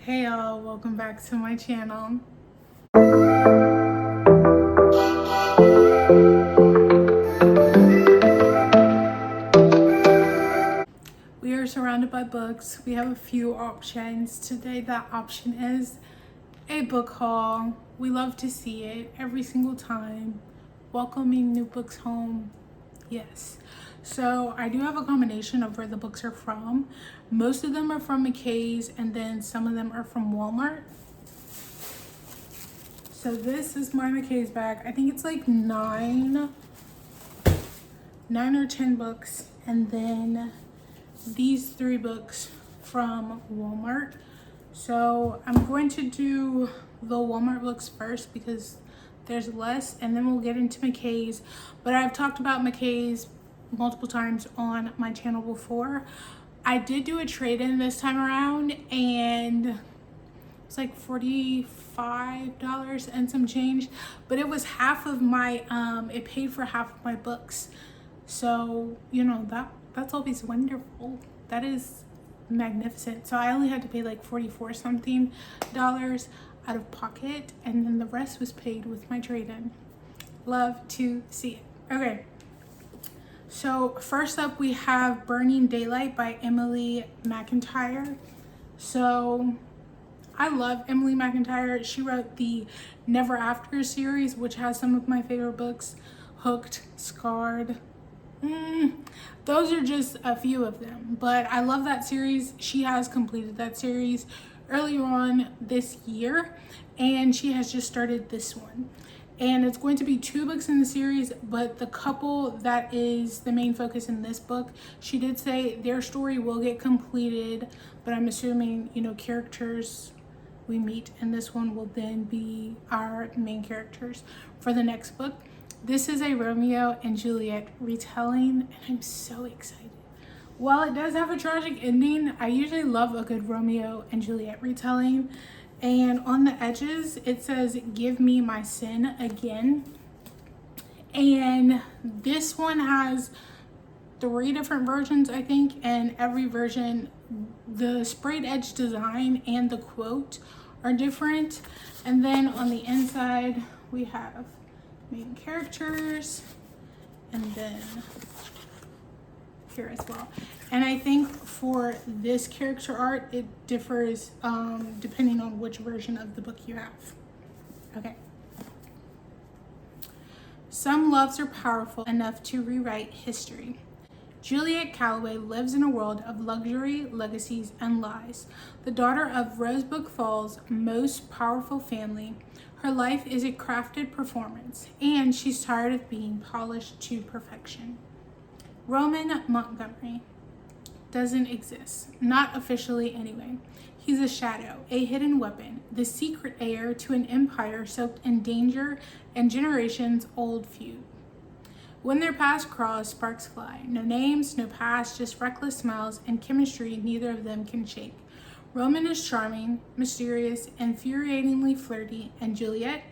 Hey y'all, welcome back to my channel. We are surrounded by books. We have a few options. Today that option is a book haul. We love to see it every single time. Welcoming new books home. Yes. So I do have a combination of where the books are from. Most of them are from McKay's and then some of them are from Walmart. So this is my McKay's bag. I think it's like nine or 10 books. And then these 3 books from Walmart. So I'm going to do the Walmart books first because there's less, and then we'll get into McKay's. But I've talked about McKay's multiple times on my channel before. I did do a trade-in this time around and it's like $45 and some change, but it was half of my it paid for half of my books. So you know, that's always wonderful. That is magnificent. So I only had to pay like 44 something dollars out of pocket, and then the rest was paid with my trade-in. Love to see it. Okay, so first up we have Burning Daylight by Emily McIntire. So I love Emily McIntire. She wrote the Never After series, which has some of my favorite books. Hooked, Scarred. Those are just a few of them, but I love that series. She has completed that series earlier on this year, and she has just started this one. And it's going to be 2 books in the series, but the couple that is the main focus in this book, she did say their story will get completed, but I'm assuming, you know, characters we meet in this one will then be our main characters for the next book. This is a Romeo and Juliet retelling, and I'm so excited. While it does have a tragic ending, I usually love a good Romeo and Juliet retelling. And on the edges, it says, "Give me my sin again." And this one has 3 different versions, I think, and every version, the sprayed edge design and the quote are different. And then on the inside, we have main characters, and then here as well. And I think for this character art, it differs depending on which version of the book you have. Okay. Some loves are powerful enough to rewrite history. Juliet Calloway lives in a world of luxury, legacies, and lies. The daughter of Rosebud Falls' most powerful family, her life is a crafted performance, and she's tired of being polished to perfection. Roman Montgomery doesn't exist, not officially anyway. He's a shadow, a hidden weapon, the secret heir to an empire soaked in danger and generations-old feud. When their paths cross, sparks fly. No names, no past, just reckless smiles and chemistry neither of them can shake. Roman is charming, mysterious, infuriatingly flirty, and Juliet,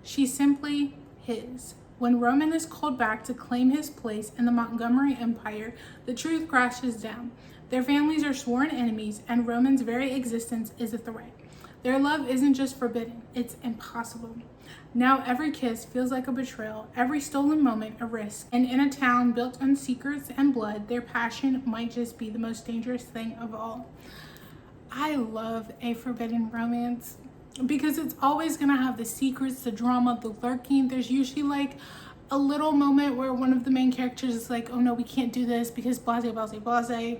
she's simply his. When Roman is called back to claim his place in the Montgomery Empire, the truth crashes down. Their families are sworn enemies, and Roman's very existence is a threat. Their love isn't just forbidden, it's impossible. Now every kiss feels like a betrayal, every stolen moment a risk. And in a town built on secrets and blood, their passion might just be the most dangerous thing of all. I love a forbidden romance because it's always gonna have the secrets, the drama, the lurking. There's usually like a little moment where one of the main characters is like, oh no, we can't do this because blase, blase, blase.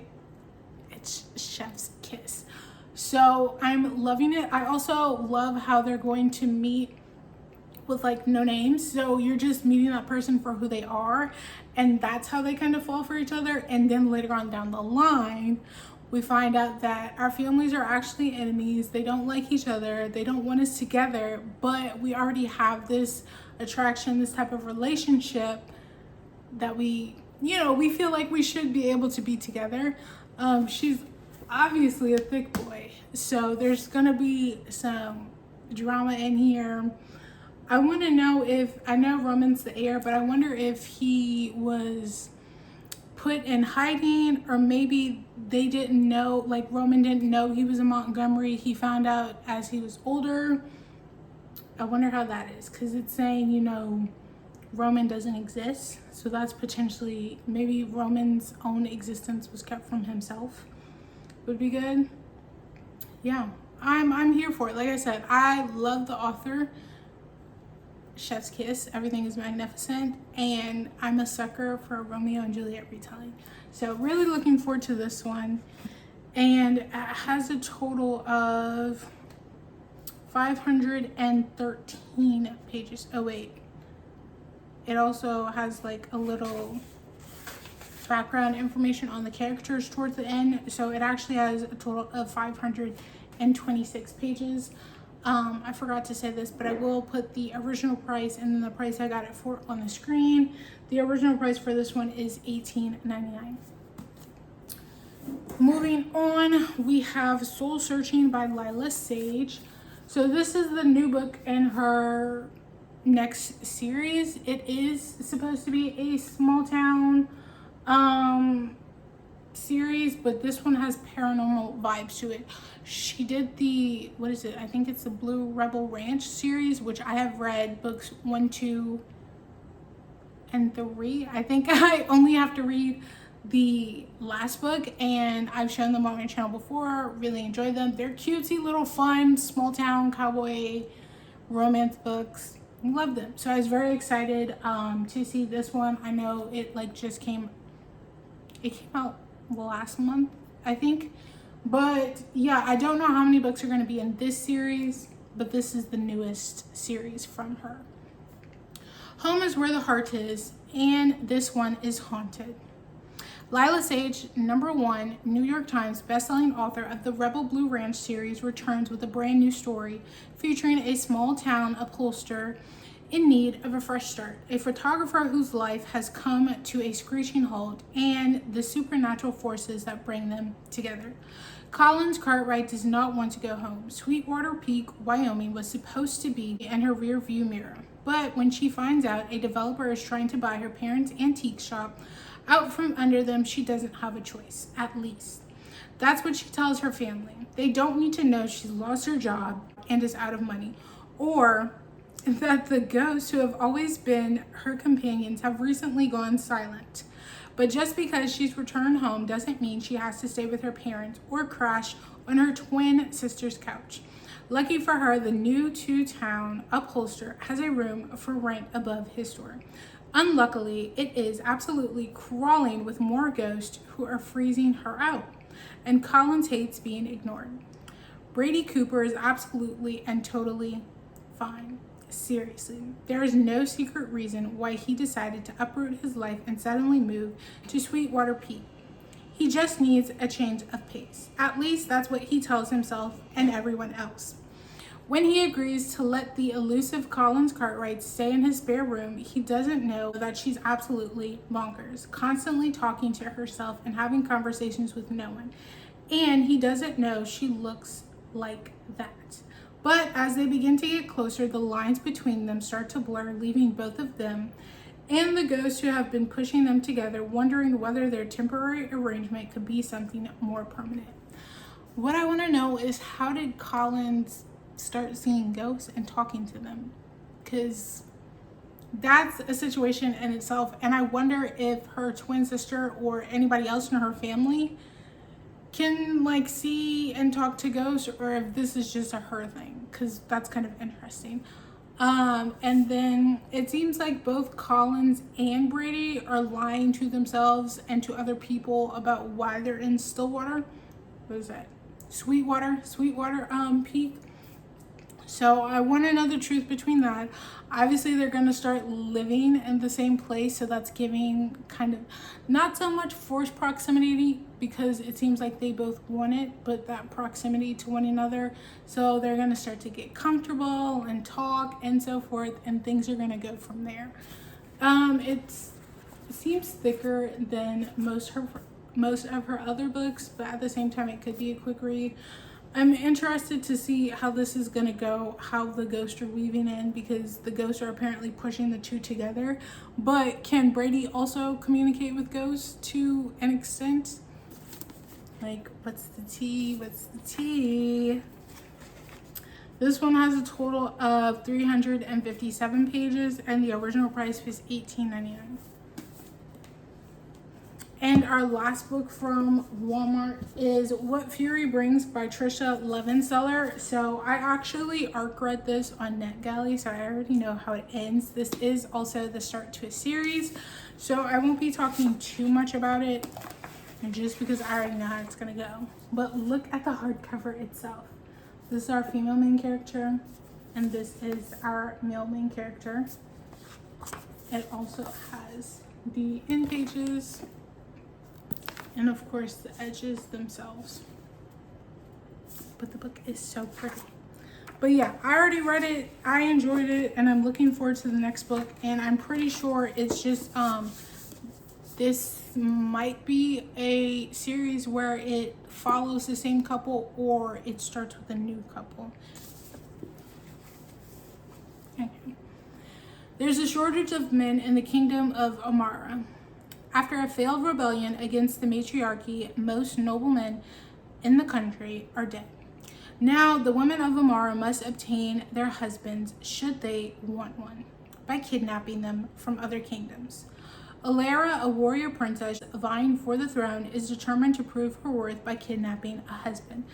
It's chef's kiss. So I'm loving it. I also love how they're going to meet with like no names. So you're just meeting that person for who they are, and that's how they kind of fall for each other. And then later on down the line, we find out that our families are actually enemies. They don't like each other. They don't want us together, but we already have this attraction, this type of relationship that we, you know, we feel like we should be able to be together. She's obviously a thick boy, so there's gonna be some drama in here. I want to know if, I know Roman's the heir, but I wonder if he was put in hiding, or maybe they didn't know, like Roman didn't know he was in Montgomery. He found out as he was older. I wonder how that is, because it's saying, you know, Roman doesn't exist. So that's potentially, maybe Roman's own existence was kept from himself. Would be good. Yeah, I'm here for it. Like I said, I love the author. Chef's kiss, everything is magnificent, and I'm a sucker for a Romeo and Juliet retelling. So really looking forward to this one. And it has a total of 513 pages. Oh wait, it also has like a little background information on the characters towards the end. So it actually has a total of 526 pages. I forgot to say this, but I will put the original price and then the price I got it for on the screen. The original price for this one is $18.99. Moving on, we have Soul Searching by Lyla Sage. So this is the new book in her next series. It is supposed to be a small town series, but this one has paranormal vibes to it. She did the, what is it? I think it's the Blue Rebel Ranch series, which I have read books 1, 2, and 3. I think I only have to read the last book, and I've shown them on my channel before. Really enjoyed them. They're cutesy little fun small town cowboy romance books. Love them. So I was very excited to see this one. I know it like just came out last month, I think. But yeah, I don't know how many books are going to be in this series, but this is the newest series from her. Home is Where the Heart Is, and this one is haunted. Lyla Sage, #1 New York Times bestselling author of the Rebel Blue Ranch series, returns with a brand new story featuring a small town upholsterer in need of a fresh start, a photographer whose life has come to a screeching halt, and the supernatural forces that bring them together. Collins Cartwright does not want to go home. Sweetwater Peak, Wyoming was supposed to be in her rear view mirror, but when she finds out a developer is trying to buy her parents' antique shop out from under them, she doesn't have a choice, at least. That's what she tells her family. They don't need to know she's lost her job and is out of money, or that the ghosts who have always been her companions have recently gone silent. But just because she's returned home doesn't mean she has to stay with her parents or crash on her twin sister's couch. Lucky for her, the new two-town upholsterer has a room for rent above his store. Unluckily, it is absolutely crawling with more ghosts who are freezing her out, and Collins hates being ignored. Brady Cooper is absolutely and totally fine. Seriously, there is no secret reason why he decided to uproot his life and suddenly move to Sweetwater Peak. He just needs a change of pace. At least that's what he tells himself and everyone else. When he agrees to let the elusive Collins Cartwright stay in his spare room, he doesn't know that she's absolutely bonkers, constantly talking to herself and having conversations with no one. And he doesn't know she looks like that. But as they begin to get closer, the lines between them start to blur, leaving both of them and the ghosts who have been pushing them together wondering whether their temporary arrangement could be something more permanent. What I want to know is, how did Collins start seeing ghosts and talking to them? Because that's a situation in itself, and I wonder if her twin sister or anybody else in her family can like see and talk to ghosts, or if this is just a her thing, because that's kind of interesting. And then it seems like both Collins and Brady are lying to themselves and to other people about why they're in Stillwater. What is that? Sweetwater Peak. So I want to know the truth between that. Obviously, they're going to start living in the same place, so that's giving kind of not so much forced proximity, because it seems like they both want it, but that proximity to one another. So they're going to start to get comfortable and talk and so forth, and things are going to go from there. It seems thicker than most of her other books, but at the same time, it could be a quick read. I'm interested to see how this is going to go, how the ghosts are weaving in, because the ghosts are apparently pushing the two together. But can Brady also communicate with ghosts to an extent? Like, what's the tea? What's the tea? This one has a total of 357 pages, and the original price was $18.99. And our last book from Walmart is What Fury Brings by Tricia Levenseller. So I actually arc read this on NetGalley, so I already know how it ends. This is also the start to a series, so I won't be talking too much about it just because I already know how it's gonna go. But look at the hardcover itself. This is our female main character, and this is our male main character. It also has the end pages, and of course the edges themselves. But the book is so pretty. But yeah, I already read it, I enjoyed it, and I'm looking forward to the next book. And I'm pretty sure it's just this might be a series where it follows the same couple, or it starts with a new couple. Okay. There's a shortage of men in the kingdom of Amara. After a failed rebellion against the matriarchy, most noblemen in the country are dead. Now, the women of Amara must obtain their husbands, should they want one, by kidnapping them from other kingdoms. Alara, a warrior princess vying for the throne, is determined to prove her worth by kidnapping a husband.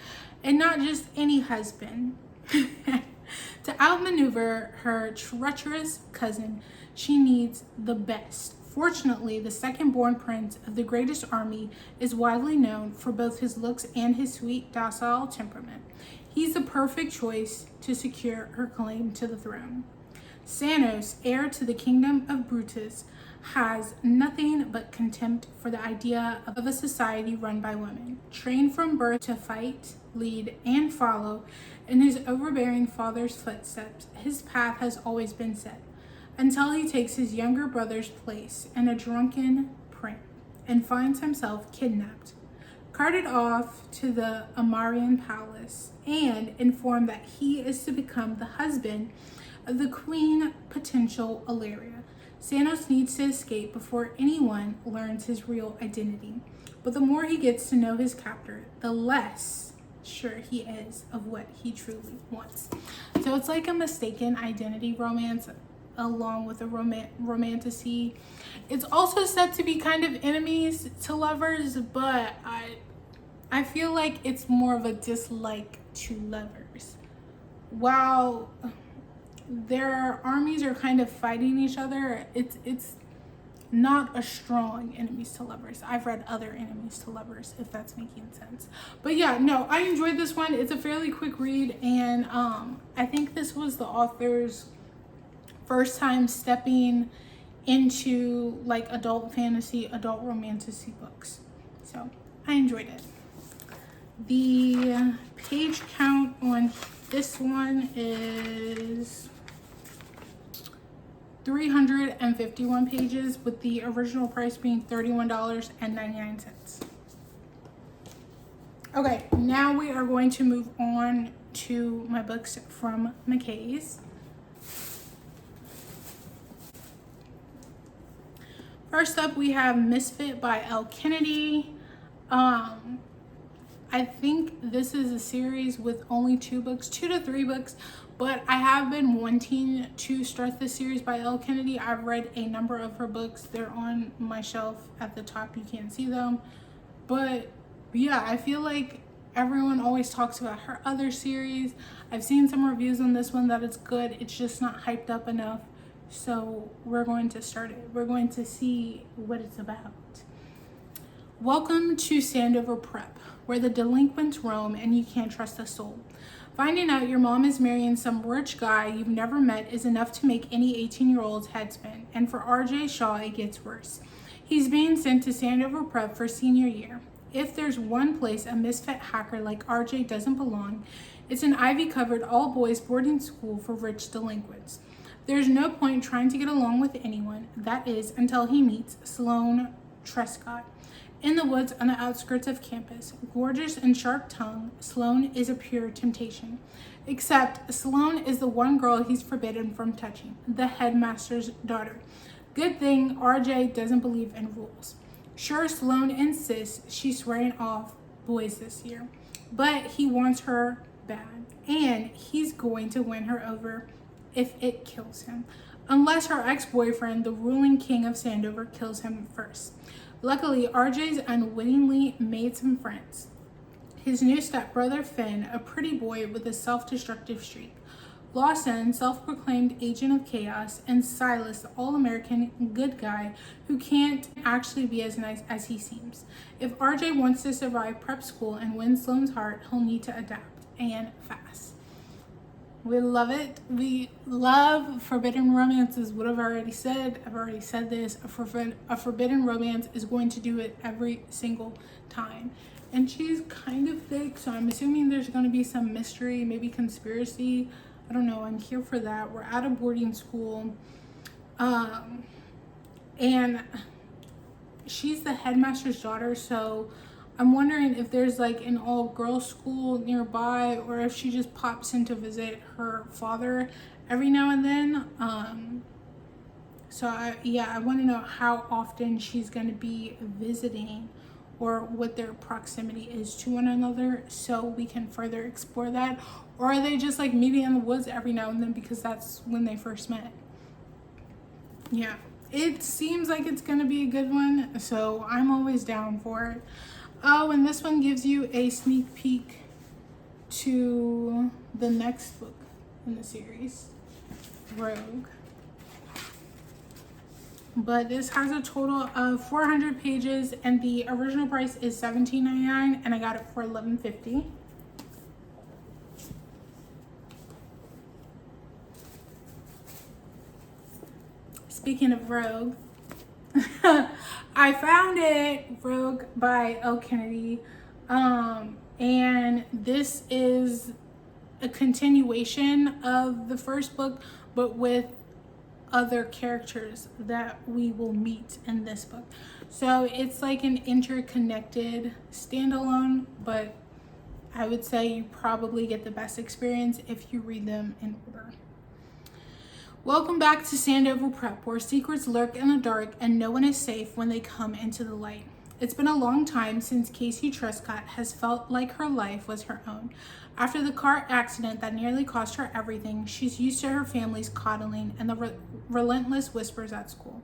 And not just any husband. To outmaneuver her treacherous cousin, she needs the best. Fortunately, the second-born prince of the greatest army is widely known for both his looks and his sweet, docile temperament. He's the perfect choice to secure her claim to the throne. Sanos, heir to the kingdom of Brutus, has nothing but contempt for the idea of a society run by women. Trained from birth to fight, lead, and follow in his overbearing father's footsteps, his path has always been set, until he takes his younger brother's place in a drunken prank and finds himself kidnapped, carted off to the Amarian palace, and informed that he is to become the husband of the queen potential Ilaria. Sanos needs to escape before anyone learns his real identity. But the more he gets to know his captor, the less sure he is of what he truly wants. So it's like a mistaken identity romance along with a romantasy. It's also said to be kind of enemies to lovers, but I feel like it's more of a dislike to lovers. While their armies are kind of fighting each other, it's not a strong enemies to lovers. I've read other enemies to lovers, if that's making sense. But yeah, no, I enjoyed this one. It's a fairly quick read, and I think this was the author's first time stepping into like adult fantasy, adult romantasy books. So I enjoyed it. The page count on this one is 351 pages, with the original price being $31.99. Okay, now we are going to move on to my books from McKay's. First up, we have Misfit by Elle Kennedy. I think this is a series with only 2 books, 2 to 3 books, but I have been wanting to start this series by Elle Kennedy. I've read a number of her books. They're on my shelf at the top. You can't see them. But yeah, I feel like everyone always talks about her other series. I've seen some reviews on this one that it's good. It's just not hyped up enough. So we're going to start it. We're going to see what it's about. Welcome to Sandover Prep, where the delinquents roam and you can't trust a soul. Finding out your mom is marrying some rich guy you've never met is enough to make any 18-year-old's head spin. And for RJ Shaw, it gets worse. He's being sent to Sandover Prep for senior year. If there's one place a misfit hacker like RJ doesn't belong, it's an ivy-covered all-boys boarding school for rich delinquents. There's no point trying to get along with anyone, that is, until he meets Sloane Trescott, In the woods on the outskirts of campus, gorgeous and sharp-tongued, Sloane is a pure temptation. Except Sloane is the one girl he's forbidden from touching, the headmaster's daughter. Good thing RJ doesn't believe in rules. Sure, Sloane insists she's swearing off boys this year, but he wants her bad, and he's going to win her over if it kills him. Unless her ex-boyfriend, the ruling king of Sandover, kills him first. Luckily, RJ's unwittingly made some friends. His new stepbrother, Finn, a pretty boy with a self-destructive streak. Lawson, self-proclaimed agent of chaos, and Silas, the all-American good guy who can't actually be as nice as he seems. If RJ wants to survive prep school and win Sloane's heart, he'll need to adapt, and fast. We love it. We love forbidden romances. What I've already said, this. A forbidden romance is going to do it every single time. And she's kind of thick, so I'm assuming there's going to be some mystery, maybe conspiracy. I don't know. I'm here for that. We're at a boarding school. And she's the headmaster's daughter, so I'm wondering if there's like an all-girls school nearby, or if she just pops in to visit her father every now and then. I want to know how often she's going to be visiting, or what their proximity is to one another, so we can further explore that. Or are they just like meeting in the woods every now and then because that's when they first met? Yeah, it seems like it's going to be a good one, so I'm always down for it. Oh, and this one gives you a sneak peek to the next book in the series, Rogue. But this has a total of 400 pages, and the original price is $17.99, and I got it for $11.50. Speaking of Rogue, I found it, Rogue by Elle Kennedy, and this is a continuation of the first book, but with other characters that we will meet in this book. So it's like an interconnected standalone, but I would say you probably get the best experience if you read them in order. Welcome back to Sandover Prep, where secrets lurk in the dark and no one is safe when they come into the light. It's been a long time since Casey Trescott has felt like her life was her own. After the car accident that nearly cost her everything, she's used to her family's coddling and the relentless whispers at school.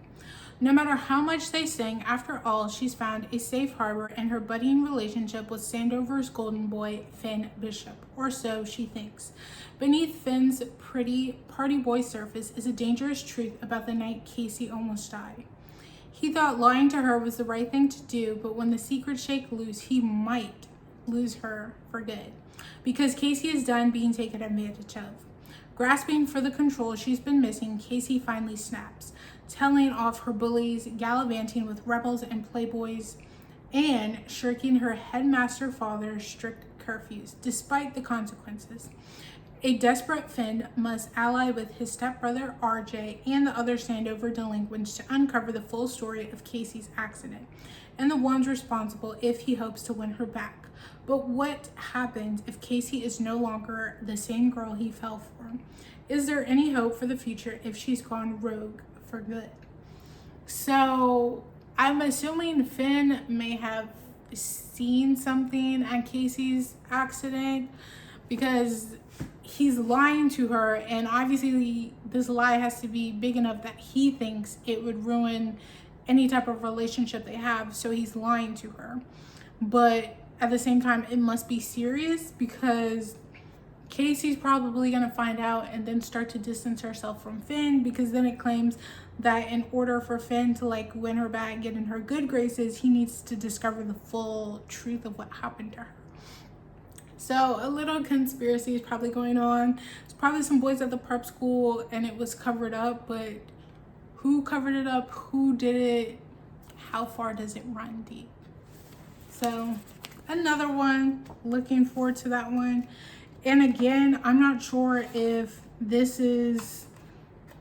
No matter how much they sing, after all, she's found a safe harbor in her budding relationship with Sandover's golden boy, Finn Bishop, or so she thinks. Beneath Finn's pretty party boy surface is a dangerous truth about the night Casey almost died. He thought lying to her was the right thing to do, but when the secrets shake loose, he might lose her for good, because Casey is done being taken advantage of. Grasping for the control she's been missing, Casey finally snaps, telling off her bullies, gallivanting with rebels and playboys, and shirking her headmaster father's strict curfews, despite the consequences. A desperate Finn must ally with his stepbrother RJ and the other Sandover delinquents to uncover the full story of Casey's accident, and the ones responsible if he hopes to win her back. But what happens if Casey is no longer the same girl he fell for? Is there any hope for the future if she's gone rogue for good? So I'm assuming Finn may have seen something at Casey's accident, because he's lying to her, and obviously this lie has to be big enough that he thinks it would ruin any type of relationship they have, so he's lying to her. But at the same time, it must be serious, because Casey's probably gonna find out and then start to distance herself from Finn, because then it claims that in order for Finn to like win her back, get in her good graces, he needs to discover the full truth of what happened to her. So a little conspiracy is probably going on. It's probably some boys at the prep school and it was covered up, but who covered it up? Who did it? How far does it run deep? So another one, looking forward to that one. And again, I'm not sure if this is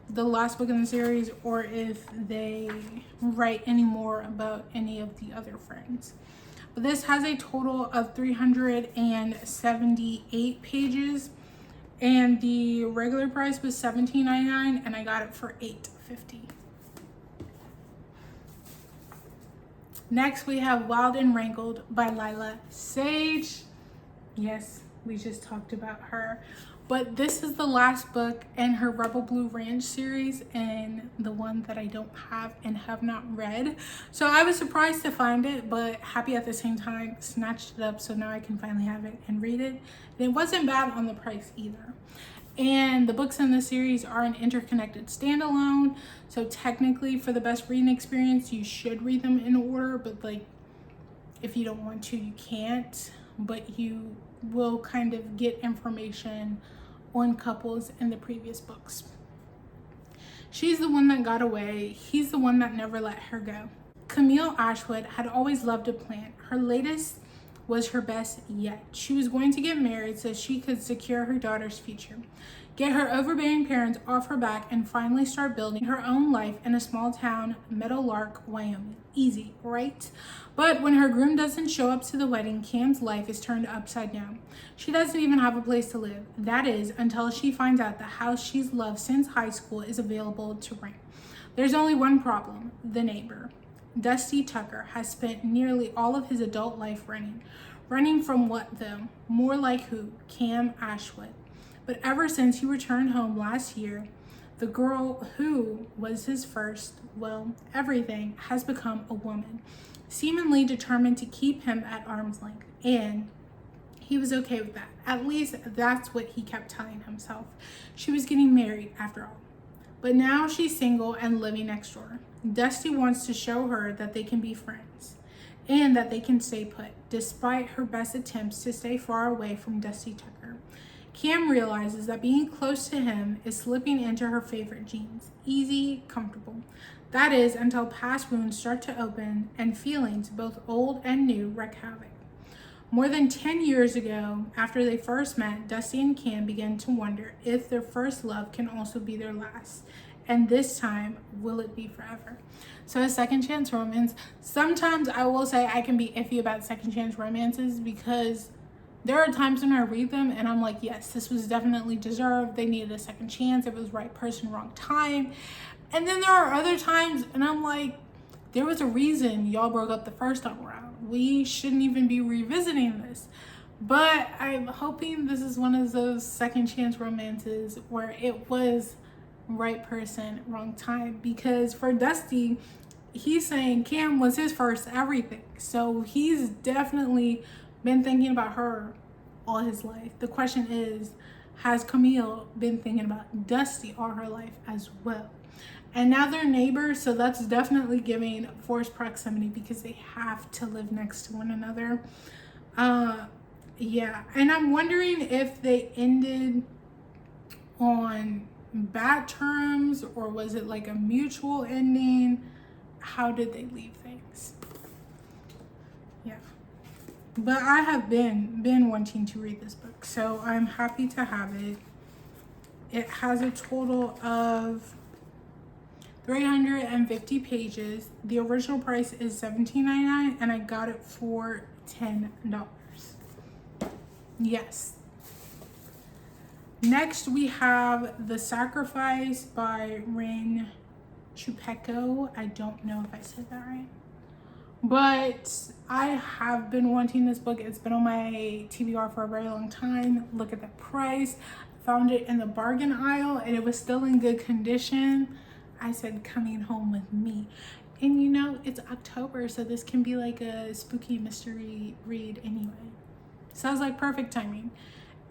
the last book in the series or if they write any more about any of the other friends. But this has a total of 378 pages, and the regular price was $17.99 and I got it for $8.50. Next we have Wild and Wrangled by Lyla Sage. Yes, we just talked about her. But this is the last book in her Rebel Blue Ranch series, and the one that I don't have and have not read. So I was surprised to find it, but happy at the same time. Snatched it up, so now I can finally have it and read it. And it wasn't bad on the price either. And the books in the series are an interconnected standalone. So technically, for the best reading experience, you should read them in order. But like, if you don't want to, you can't. But you will kind of get information on couples in the previous books. She's the one that got away. He's the one that never let her go. Camille Ashwood had always loved a plant. Her latest was her best yet. She was going to get married so she could secure her daughter's future, get her overbearing parents off her back, and finally start building her own life in a small town, Meadowlark, Wyoming. Easy, right? But when her groom doesn't show up to the wedding, Cam's life is turned upside down. She doesn't even have a place to live. That is, until she finds out the house she's loved since high school is available to rent. There's only one problem: the neighbor. Dusty Tucker has spent nearly all of his adult life running. Running from what though? More like who? Cam Ashwood. But ever since he returned home last year, the girl who was his first, well, everything, has become a woman, seemingly determined to keep him at arm's length. And he was okay with that. At least that's what he kept telling himself. She was getting married after all. But now she's single and living next door. Dusty wants to show her that they can be friends and that they can stay put, despite her best attempts to stay far away from Dusty Tucker. Cam realizes that being close to him is slipping into her favorite genes. Easy, comfortable. That is, until past wounds start to open and feelings, both old and new, wreak havoc. More than 10 years ago, after they first met, Dusty and Cam began to wonder if their first love can also be their last. And this time, will it be forever? So a second chance romance. Sometimes I will say I can be iffy about second chance romances because there are times when I read them and I'm like, yes, this was definitely deserved. They needed a second chance. It was right person, wrong time. And then there are other times and I'm like, there was a reason y'all broke up the first time around. We shouldn't even be revisiting this. But I'm hoping this is one of those second chance romances where it was right person, wrong time. Because for Dusty, he's saying Cam was his first everything. So he's definitely been thinking about her all his life. The question is, has Camille been thinking about Dusty all her life as well? And now they're neighbors, so that's definitely giving forced proximity because they have to live next to one another. Yeah, and I'm wondering if they ended on bad terms or was it like a mutual ending? How did they leave things? Yeah, but I have been wanting to read this book, so I'm happy to have it. It has a total of 350 pages. The original price is $17.99 and I got it for $10. Yes. Next we have The Sacrifice by Rin Chupeco. I don't know if I said that right. But I have been wanting this book. It's been on my TBR for a very long time. Look at the price. Found it in the bargain aisle and it was still in good condition. I said, coming home with me. And you know, it's October, so this can be like a spooky mystery read anyway. Sounds like perfect timing.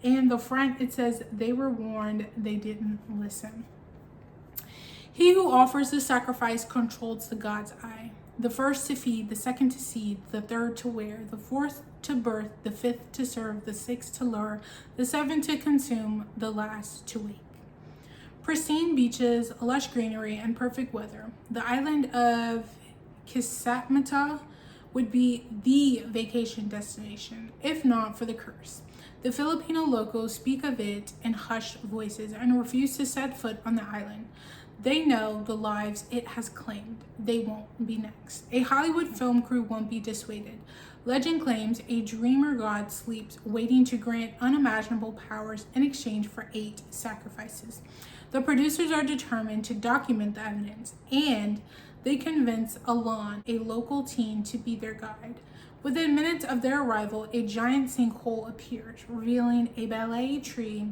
In the front, it says, they were warned, they didn't listen. He who offers the sacrifice controls the God's eye. The first to feed, the second to seed, the third to wear, the fourth to birth, the fifth to serve, the sixth to lure, the seventh to consume, the last to wake. Pristine beaches, lush greenery, and perfect weather. The island of Kisatmata would be the vacation destination, if not for the curse. The Filipino locals speak of it in hushed voices and refuse to set foot on the island. They know the lives it has claimed. They won't be next. A Hollywood film crew won't be dissuaded. Legend claims a dreamer god sleeps, waiting to grant unimaginable powers in exchange for 8 sacrifices. The producers are determined to document the evidence, and they convince Alon, a local teen, to be their guide. Within minutes of their arrival, a giant sinkhole appears, revealing a ballet tree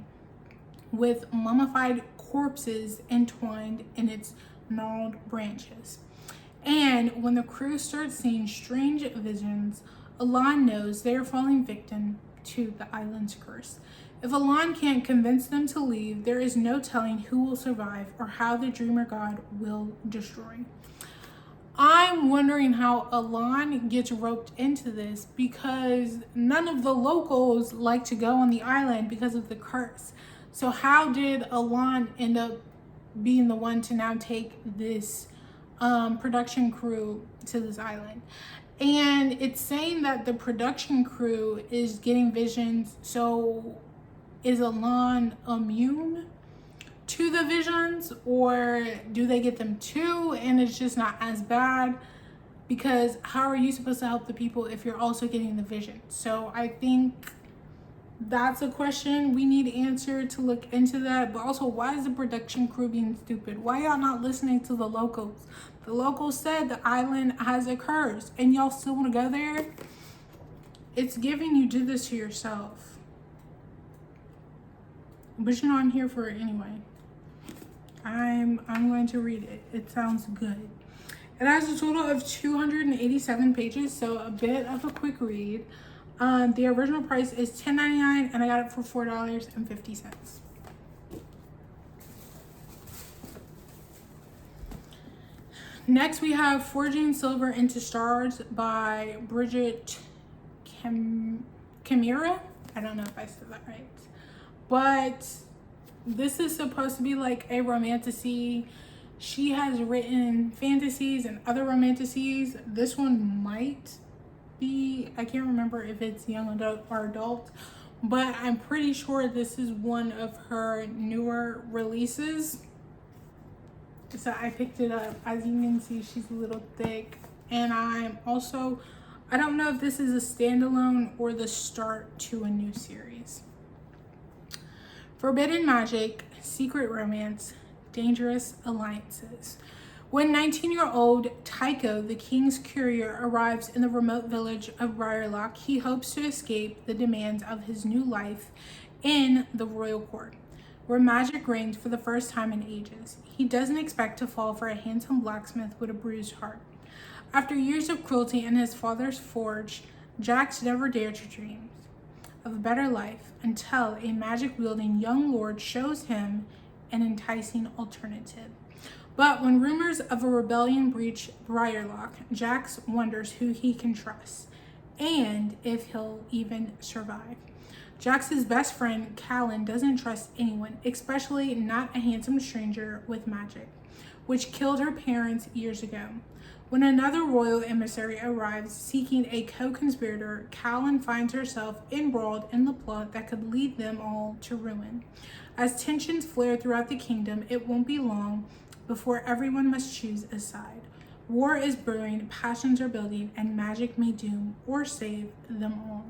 with mummified corpses entwined in its gnarled branches. And when the crew starts seeing strange visions, Alon knows they are falling victim to the island's curse. If Alon can't convince them to leave, there is no telling who will survive or how the Dreamer God will destroy. I'm wondering how Alon gets roped into this, because none of the locals like to go on the island because of the curse. So how did Alon end up being the one to now take this production crew to this island? And it's saying that the production crew is getting visions. So is Alon immune to the visions, or do they get them too and it's just not as bad? Because how are you supposed to help the people if you're also getting the vision? So I think that's a question we need answered to look into that. But also, why is the production crew being stupid? Why y'all not listening to the locals? The locals said the island has a curse and y'all still want to go there? It's giving you did this to yourself. But you know, I'm here for it anyway. I'm going to read it. It sounds good. It has a total of 287 pages, so a bit of a quick read. The original price is $10.99 and I got it for $4.50. Next, we have Forging Silver into Stars by Brigid Kemmerer. I don't know if I said that right. But this is supposed to be like a romantasy. She has written fantasies and other romantasies. This one might be, I can't remember if it's young adult or adult, but I'm pretty sure this is one of her newer releases. So I picked it up. As you can see, she's a little thick. And I'm also, I don't know if this is a standalone or the start to a new series. Forbidden magic, secret romance, dangerous alliances. When 19-year-old Tycho, the king's courier, arrives in the remote village of Briarlock, he hopes to escape the demands of his new life in the royal court, where magic reigns for the first time in ages. He doesn't expect to fall for a handsome blacksmith with a bruised heart. After years of cruelty in his father's forge, Jax never dared to dream of a better life until a magic-wielding young lord shows him an enticing alternative. But when rumors of a rebellion breach Briarlock, Jax wonders who he can trust and if he'll even survive. Jax's best friend, Callan, doesn't trust anyone, especially not a handsome stranger with magic, which killed her parents years ago. When another royal emissary arrives seeking a co-conspirator, Callan finds herself embroiled in the plot that could lead them all to ruin. As tensions flare throughout the kingdom, it won't be long before everyone must choose a side. War is brewing, passions are building, and magic may doom or save them all.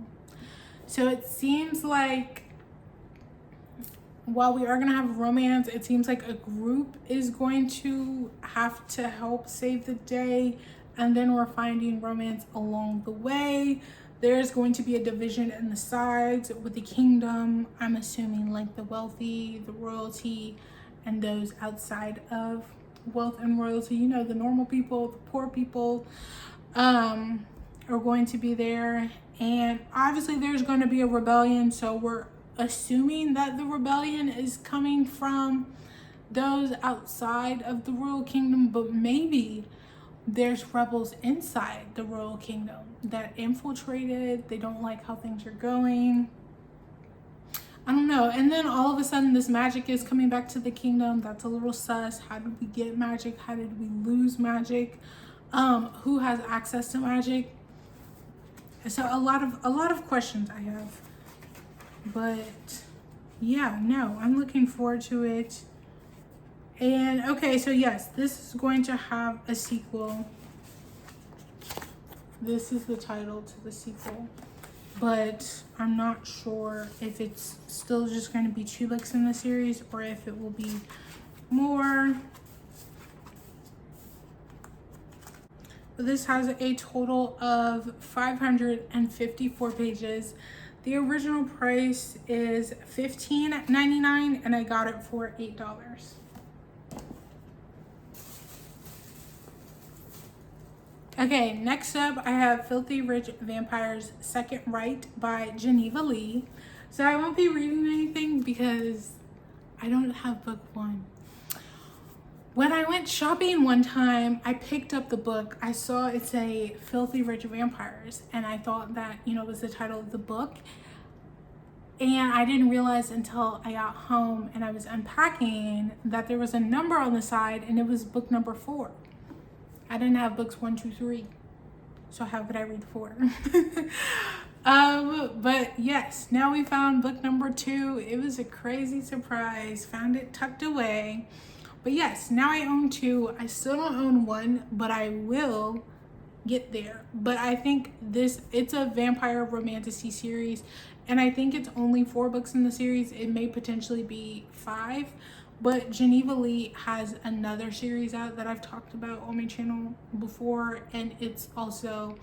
So it seems like while we are going to have romance, it seems like a group is going to have to help save the day, and then we're finding romance along the way. There's going to be a division in the sides with the kingdom. I'm assuming like the wealthy, the royalty, and those outside of wealth and royalty. You know, the normal people, the poor people are going to be there. And obviously there's going to be a rebellion, so we're assuming that the rebellion is coming from those outside of the royal kingdom, but maybe there's rebels inside the royal kingdom that infiltrated. They don't like how things are going. I don't know. And then all of a sudden this magic is coming back to the kingdom. That's a little sus. How did we get magic? How did we lose magic? Who has access to magic? So a lot of questions I have. But yeah, no, I'm looking forward to it. And okay, so yes, this is going to have a sequel. This is the title to the sequel, but I'm not sure if it's still just going to be 2 books in the series or if it will be more. But this has a total of 554 pages. The original price is $15.99 and I got it for $8. Okay, next up I have Filthy Rich Vampire's Second Rite by Geneva Lee. So I won't be reading anything because I don't have book 1. When I went shopping one time, I picked up the book. I saw it say Filthy Rich Vampires, and I thought that, you know, was the title of the book. And I didn't realize until I got home and I was unpacking that there was a number on the side and it was book number 4. I didn't have books 1, 2, 3. So how could I read 4? But yes, now we found book number 2. It was a crazy surprise. Found it tucked away. But yes, now I own 2. I still don't own 1, but I will get there. But I think it's a vampire romantasy series, and I think it's only 4 books in the series. It may potentially be 5, but Geneva Lee has another series out that I've talked about on my channel before, and it's also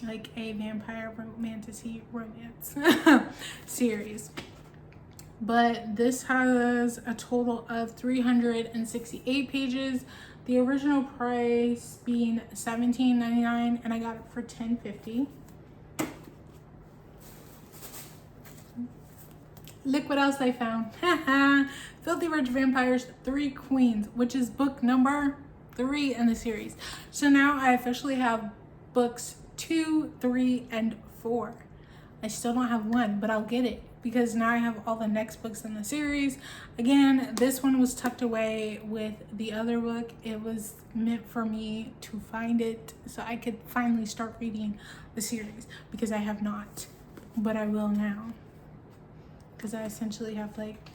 like a vampire romantasy romance series. But this has a total of 368 pages. The original price being $17.99 and I got it for $10.50. Look what else I found. Filthy Rich Vampires 3 Queens, which is book number 3 in the series. So now I officially have books 2, 3, and 4. I still don't have 1, but I'll get it because now I have all the next books in the series. Again, this one was tucked away with the other book. It was meant for me to find it so I could finally start reading the series because I have not, but I will now because I essentially have like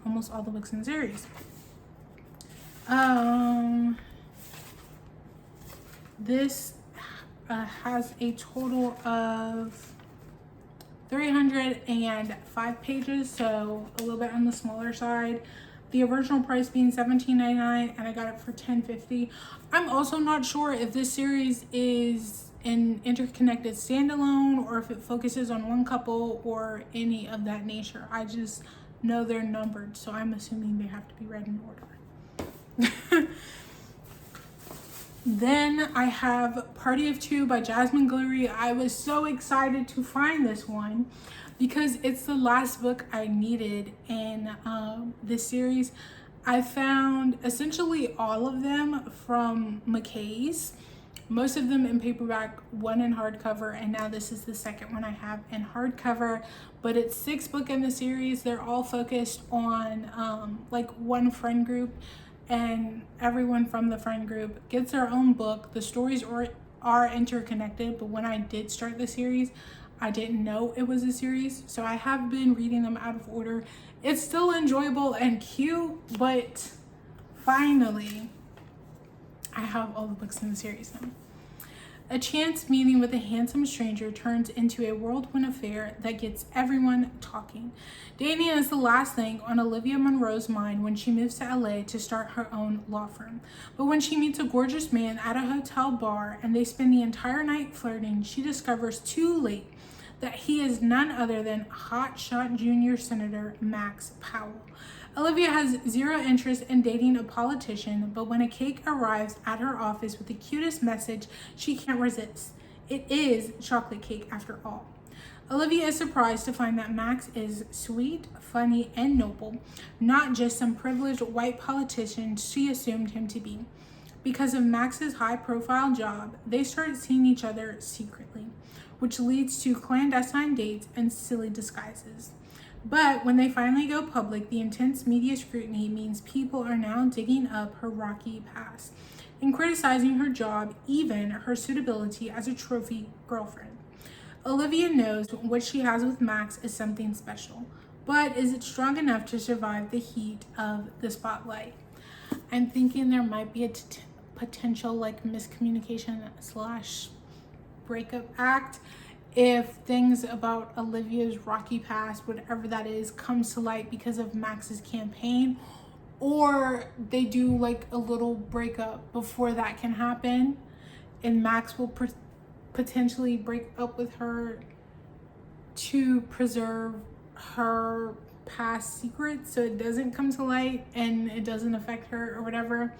almost all the books in the series. This has a total of 305 pages, so a little bit on the smaller side. The original price being $17.99 and I got it for $10.50. I'm also not sure if this series is an interconnected standalone or if it focuses on one couple or any of that nature. I just know they're numbered, so I'm assuming they have to be read in order. Then I have Party of 2 by Jasmine Guillory. I was so excited to find this one because it's the last book I needed in this series. I found essentially all of them from McKay's, most of them in paperback, 1 in hardcover, and now this is the second one I have in hardcover. But it's 6 books in the series. They're all focused on like one friend group, and everyone from the friend group gets their own book. The stories are interconnected, but when I did start the series, I didn't know it was a series, so I have been reading them out of order. It's still enjoyable and cute, but finally I have all the books in the series now. A chance meeting with a handsome stranger turns into a whirlwind affair that gets everyone talking. Dating is the last thing on Olivia Monroe's mind when she moves to LA to start her own law firm. But when she meets a gorgeous man at a hotel bar and they spend the entire night flirting, she discovers too late that he is none other than hotshot junior senator Max Powell. Olivia has zero interest in dating a politician, but when a cake arrives at her office with the cutest message, she can't resist. It is chocolate cake after all. Olivia is surprised to find that Max is sweet, funny, and noble, not just some privileged white politician she assumed him to be. Because of Max's high-profile job, they start seeing each other secretly, which leads to clandestine dates and silly disguises. But when they finally go public, the intense media scrutiny means people are now digging up her rocky past and criticizing her job, even her suitability as a trophy girlfriend. Olivia knows what she has with Max is something special, but is it strong enough to survive the heat of the spotlight? I'm thinking there might be a potential like miscommunication slash breakup act if things about Olivia's rocky past, whatever that is, comes to light because of Max's campaign, or they do like a little breakup before that can happen, and Max will potentially break up with her to preserve her past secrets so it doesn't come to light and it doesn't affect her or whatever.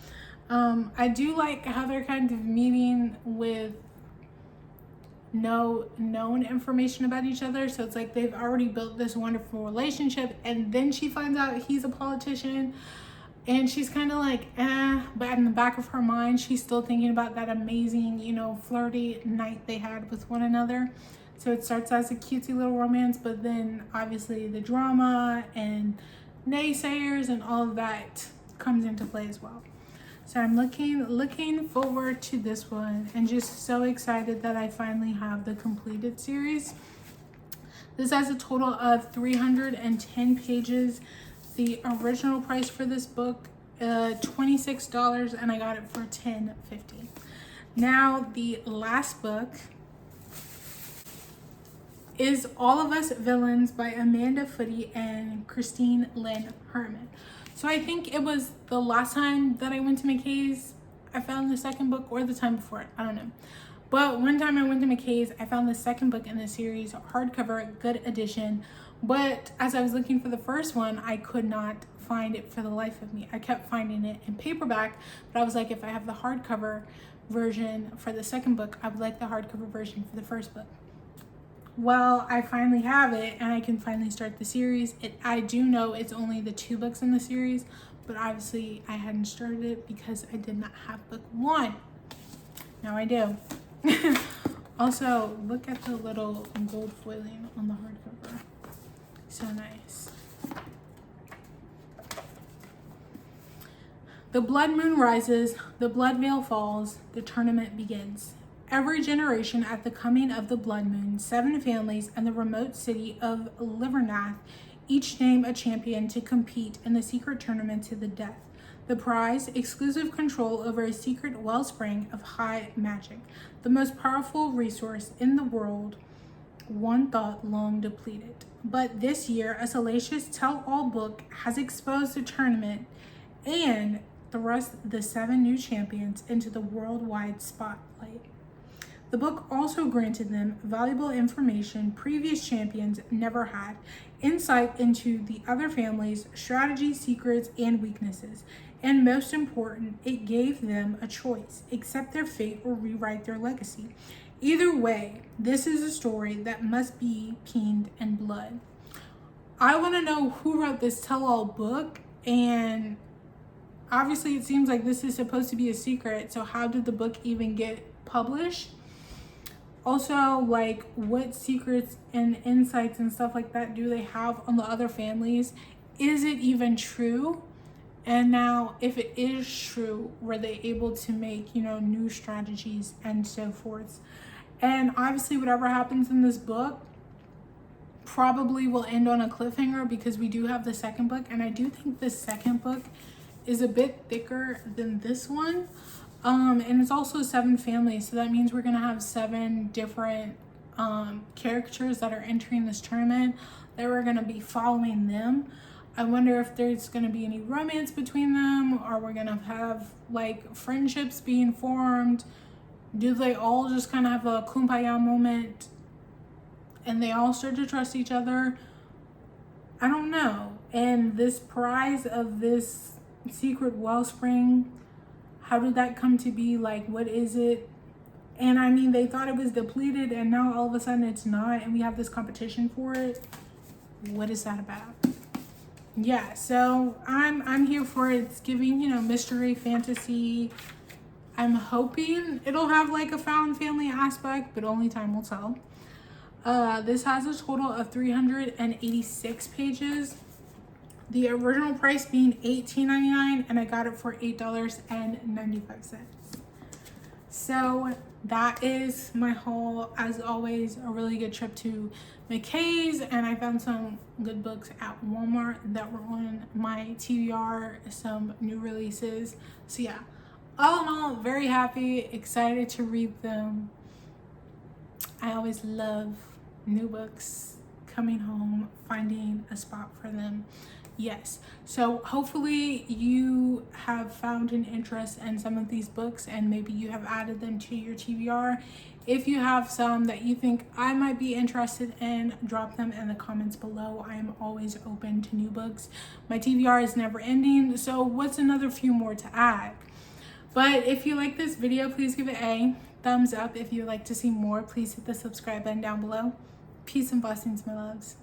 I do like how they're kind of meeting with no known information about each other, so it's like they've already built this wonderful relationship, and then she finds out he's a politician and she's kind of like but in the back of her mind she's still thinking about that amazing, you know, flirty night they had with one another. So it starts as a cutesy little romance, but then obviously the drama and naysayers and all of that comes into play as well. So I'm looking forward to this one, and just so excited that I finally have the completed series. This has a total of 310 pages. The original price for this book, $26, and I got it for $10.50. Now the last book is All of Us Villains by Amanda Foody and Christine Lynn Herman. So I think it was the last time that I went to McKay's, I found the second book, or the time before it, I don't know. But one time I went to McKay's, I found the second book in the series, hardcover, good edition. But as I was looking for the first one, I could not find it for the life of me. I kept finding it in paperback, but I was like, if I have the hardcover version for the second book, I would like the hardcover version for the first book. Well, I finally have it, and I can finally start the series. I do know it's only the 2 books in the series, but obviously I hadn't started it because I did not have book 1. Now I do. Also, look at the little gold foiling on the hardcover. So nice. The blood moon rises, the blood veil falls, the tournament begins. Every generation at the coming of the blood moon, 7 families and the remote city of Livernath each name a champion to compete in the secret tournament to the death. The prize, exclusive control over a secret wellspring of high magic, the most powerful resource in the world, one thought long depleted. But this year, a salacious tell-all book has exposed the tournament and thrust the 7 new champions into the worldwide spotlight. The book also granted them valuable information previous champions never had, insight into the other families' strategies, secrets, and weaknesses. And most important, it gave them a choice: accept their fate or rewrite their legacy. Either way, this is a story that must be pained in blood. I want to know who wrote this tell-all book, and obviously it seems like this is supposed to be a secret, so how did the book even get published? Also, like, what secrets and insights and stuff like that do they have on the other families? Is it even true? And now, if it is true, were they able to make, you know, new strategies and so forth? And obviously, whatever happens in this book probably will end on a cliffhanger, because we do have the second book, and I do think the second book is a bit thicker than this one. And it's also 7 families, so that means we're gonna have 7 different characters that are entering this tournament, that we're gonna be following them. I wonder if there's gonna be any romance between them, or we're gonna have like friendships being formed. Do they all just kind of have a kumbaya moment and they all start to trust each other? I don't know. And this prize of this secret wellspring, how did that come to be? Like, what is it? And I mean, they thought it was depleted, and now all of a sudden it's not, and we have this competition for it. What is that about? Yeah, so I'm here for it. It's giving, you know, mystery, fantasy. I'm hoping it'll have like a found family aspect, but only time will tell. This has a total of 386 pages. The original price being $18.99, and I got it for $8.95. so that is my haul. As always, a really good trip to McKay's, and I found some good books at Walmart that were on my TBR, some new releases. So yeah, all in all, very happy, excited to read them. I always love new books, coming home, finding a spot for them. Yes, so hopefully you have found an interest in some of these books and maybe you have added them to your TBR. If you have some that you think I might be interested in, drop them in the comments below. I am always open to new books. My TBR is never ending, so what's another few more to add? But if you like this video, please give it a thumbs up. If you'd like to see more, please hit the subscribe button down below. Peace and blessings, my loves.